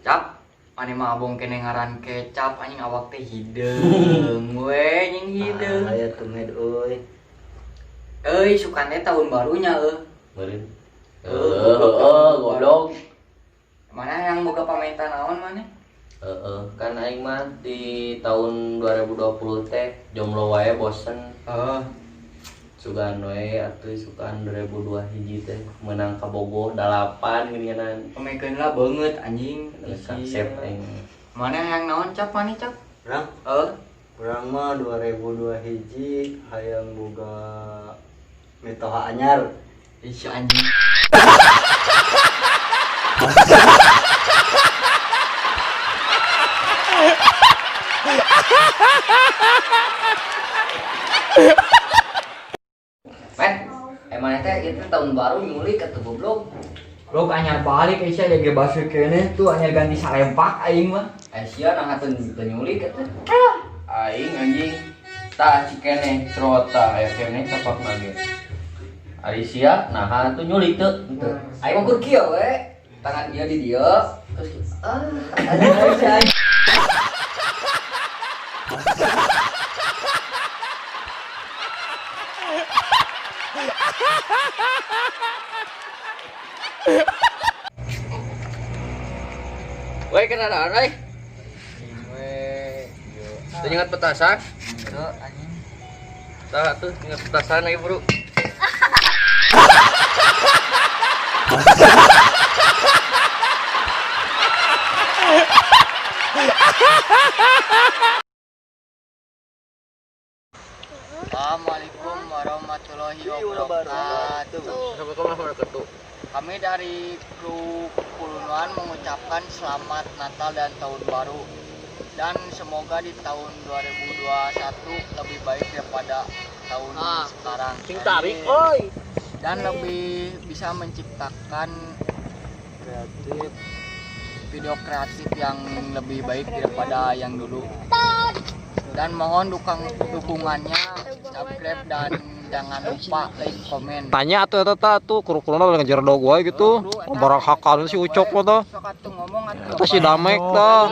Cap, mana mah abong kene ngaran kecap anjing awak teh hideung we nying hideung. Aya tumed euy. Sukane tahun barunya Meureun. Goblok. Mana yang boga pamenta naon mana? Kan aing mah di tahun 2020 teh jomblo wae bosen. Sugan we atuh sukan 2002 hiji teh menang kabogoh 8 geuningan. Pamekeun lah beungeut anjing. Konsep aing. Mana yang naon cap mana cap? Urang? Urang mah 2002 hiji hayang boga mitoha anyar. Isi anjing. Emang teh itu tahun baru nyulik atuh goblok. Blok anyar balik Asia jaga basuh kene tuh anyar ganti salempak aing mah. Asia nah teu nyulik atuh. Aing anjing tah cikene cerota aya kene tapak mage. Ari sia naha tuh nyulik teu. Aing mah kur kieu we. Tangan dia di dia terus ada Woi kenapa euy? Teu nyengat petasan? Teu anjing. Tah atuh nyengat petasan aya bro. Assalamualaikum warahmatullahi wabarakatuh. Assalamualaikum warahmatullahi wabarakatuh. Kami dari grup Pulunuan mengucapkan selamat Natal dan Tahun Baru. Dan semoga di tahun 2021 lebih baik daripada tahun sekarang. Sing tarik oi. Dan lebih bisa menciptakan video kreatif yang lebih baik daripada yang dulu. Dan mohon dukungannya, subscribe dan jangan lupa like, komen. Tanya atuh eta tuh kurukuluna udah ngejar dog wae gitu. Barang hakal si ucok mah tah. Sok atuh ngomong atuh. Eta si Damek tah.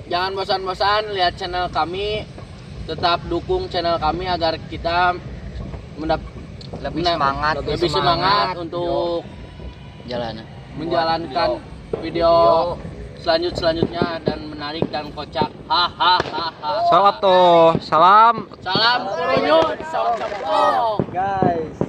Jangan bosan-bosan lihat channel kami, tetap dukung channel kami agar kita Lebih semangat untuk jalan. menjalankan video selanjutnya dan menarik dan kocak. Hahaha. Salam tuh. Salam. Salam kurunyut, salam. Guys.